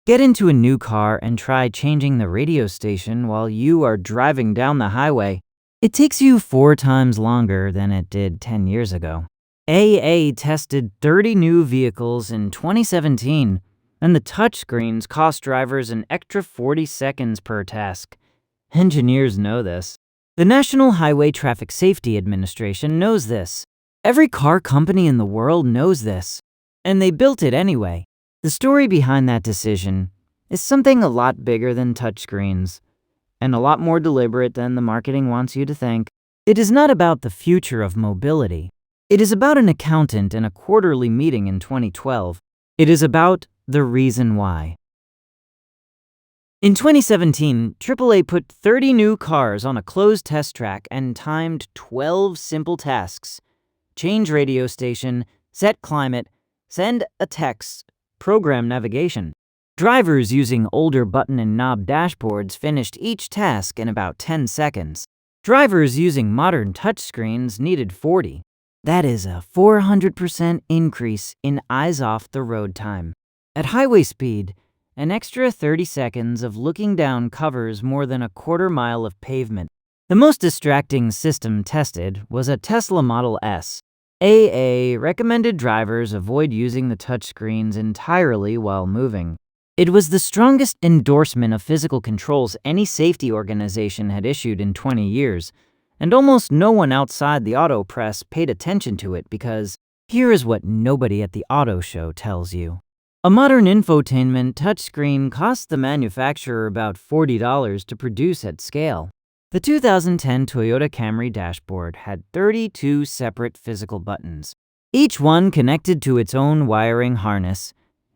Get into a new car and try changing the radio station while you are driving down the highway. It takes you 4 times longer than it did 10 years ago. AA tested 30 new vehicles in 2017, and the touchscreens cost drivers an extra 40 seconds per task. Engineers know this. The National Highway Traffic Safety Administration knows this. Every car company in the world knows this. And they built it anyway. The story behind that decision is something a lot bigger than touchscreens, and a lot more deliberate than the marketing wants you to think. It is not about the future of mobility. It is about an accountant in a quarterly meeting in 2012. It is about the reason why. In 2017, AAA put 30 new cars on a closed test track and timed 12 simple tasks. Change radio station, set climate, send a text, program navigation. Drivers using older button and knob dashboards finished each task in about 10 seconds. Drivers using modern touchscreens needed 40. That is a 400% increase in eyes off the road time. At highway speed, an extra 30 seconds of looking down covers more than a quarter mile of pavement. The most distracting system tested was a Tesla Model S. AA recommended drivers avoid using the touchscreens entirely while moving. It was the strongest endorsement of physical controls any safety organization had issued in 20 years, and almost no one outside the auto press paid attention to it because here is what nobody at the auto show tells you. A modern infotainment touchscreen costs the manufacturer about $40 to produce at scale. The 2010 Toyota Camry dashboard had 32 separate physical buttons, each one connected to its own wiring harness,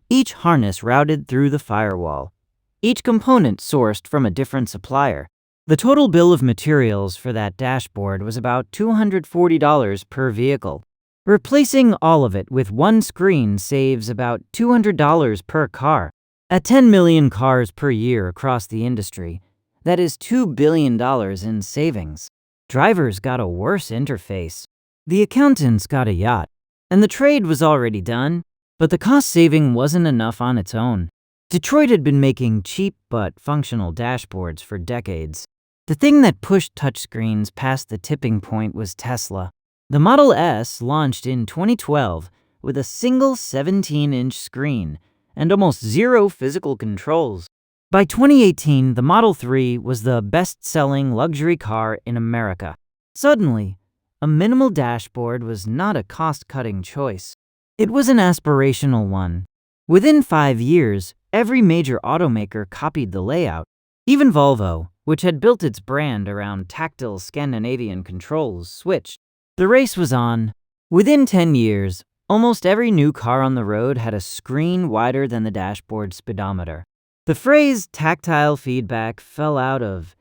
each harness routed through the firewall, each component sourced from a different supplier. The total bill of materials for that dashboard was about $240 per vehicle. Replacing all of it with one screen saves about $200 per car. At 10 million cars per year across the industry, that is $2 billion in savings. Drivers got a worse interface. The accountants got a yacht. And the trade was already done, but the cost saving wasn't enough on its own. Detroit had been making cheap but functional dashboards for decades. The thing that pushed touchscreens past the tipping point was Tesla. The Model S launched in 2012 with a single 17-inch screen and almost zero physical controls. By 2018, the Model 3 was the best-selling luxury car in America. Suddenly, a minimal dashboard was not a cost-cutting choice. It was an aspirational one. Within 5 years, every major automaker copied the layout. Even Volvo, which had built its brand around tactile Scandinavian controls, switched. The race was on. Within 10 years, almost every new car on the road had a screen wider than the dashboard speedometer. The phrase tactile feedback fell out of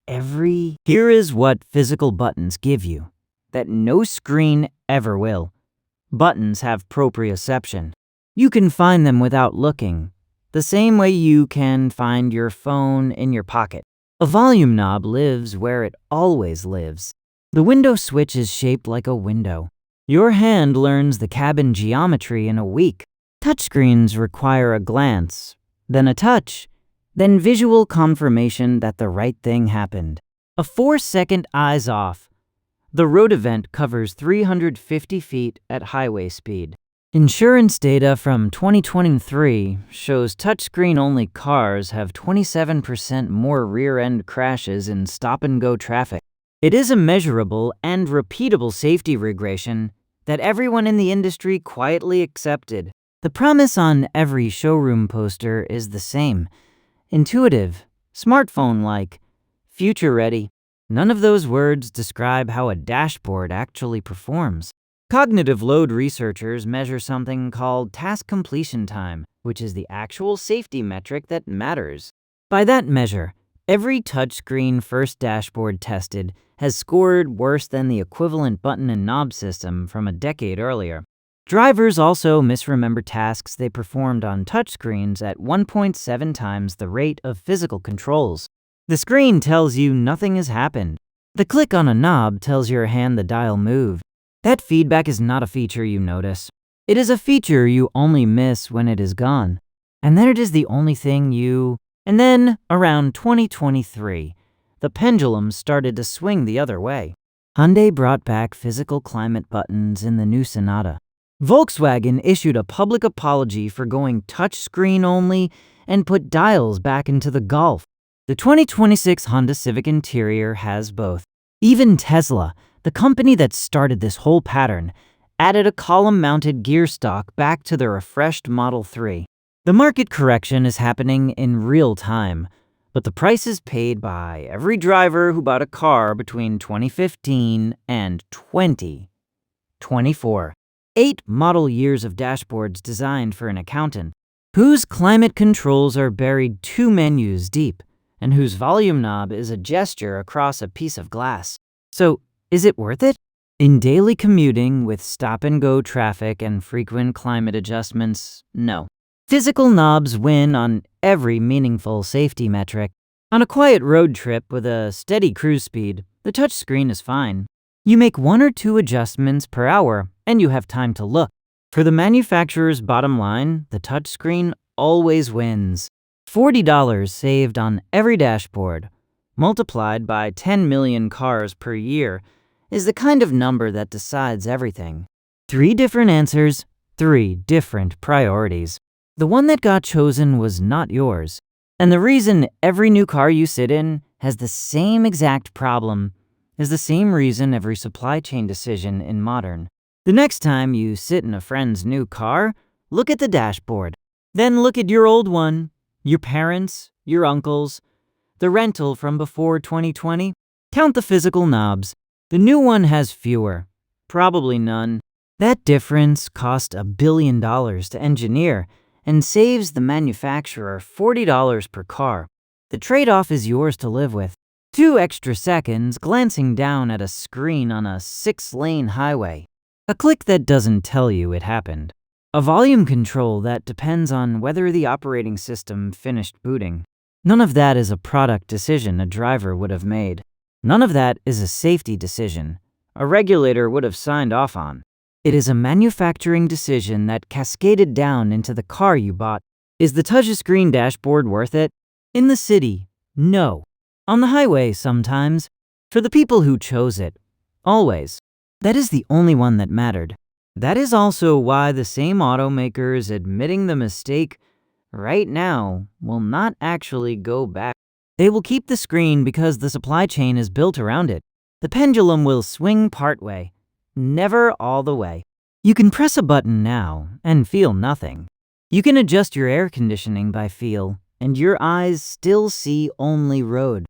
every. Here is what physical buttons give you, that no screen ever will. Buttons have proprioception. You can find them without looking, the same way you can find your phone in your pocket. A volume knob lives where it always lives. The window switch is shaped like a window. Your hand learns the cabin geometry in a week. Touchscreens require a glance, then a touch, then visual confirmation that the right thing happened. A 4-second eyes off. The road event covers 350 feet at highway speed. Insurance data from 2023 shows touchscreen-only cars have 27% more rear-end crashes in stop-and-go traffic. It is a measurable and repeatable safety regression that everyone in the industry quietly accepted. The promise on every showroom poster is the same. Intuitive, smartphone-like, future-ready. None of those words describe how a dashboard actually performs. Cognitive load researchers measure something called task completion time, which is the actual safety metric that matters. By that measure, every touchscreen first dashboard tested has scored worse than the equivalent button and knob system from a decade earlier. Drivers also misremember tasks they performed on touchscreens at 1.7 times the rate of physical controls. The screen tells you nothing has happened. The click on a knob tells your hand the dial moved. That feedback is not a feature you notice. It is a feature you only miss when it is gone. And that is the only thing you. And then, around 2023, the pendulum started to swing the other way. Hyundai brought back physical climate buttons in the new Sonata. Volkswagen issued a public apology for going touchscreen only and put dials back into the Golf. The 2026 Honda Civic interior has both. Even Tesla, the company that started this whole pattern, added a column-mounted gear stalk back to the refreshed Model 3. The market correction is happening in real time, but the prices paid by every driver who bought a car between 2015 and 2024. 8 model years of dashboards designed for an accountant, whose climate controls are buried 2 menus deep, and whose volume knob is a gesture across a piece of glass. So, is it worth it? In daily commuting with stop-and-go traffic and frequent climate adjustments, no. Physical knobs win on every meaningful safety metric. On a quiet road trip with a steady cruise speed, the touchscreen is fine. You make 1 or 2 adjustments per hour, and you have time to look. For the manufacturer's bottom line, the touchscreen always wins. $40 saved on every dashboard, multiplied by 10 million cars per year, is the kind of number that decides everything. 3 different answers, 3 different priorities. The one that got chosen was not yours. And the reason every new car you sit in has the same exact problem is the same reason every supply chain decision in modern. The next time you sit in a friend's new car, look at the dashboard. Then look at your old one, your parents', your uncle's, the rental from before 2020. Count the physical knobs. The new one has fewer, probably none. That difference cost $1 billion to engineer and saves the manufacturer $40 per car. The trade-off is yours to live with. 2 extra seconds glancing down at a screen on a 6-lane highway. A click that doesn't tell you it happened. A volume control that depends on whether the operating system finished booting. None of that is a product decision a driver would have made. None of that is a safety decision a regulator would have signed off on. It is a manufacturing decision that cascaded down into the car you bought. Is the touchscreen dashboard worth it? In the city, no. On the highway, sometimes. For the people who chose it, always. That is the only one that mattered. That is also why the same automakers admitting the mistake right now will not actually go back. They will keep the screen because the supply chain is built around it. The pendulum will swing partway, never all the way. You can press a button now and feel nothing. You can adjust your air conditioning by feel, and your eyes still see only road.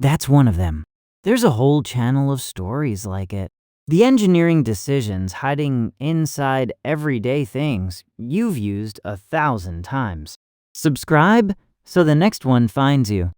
That's one of them. There's a whole channel of stories like it. The engineering decisions hiding inside everyday things you've used 1,000 times. Subscribe so the next one finds you.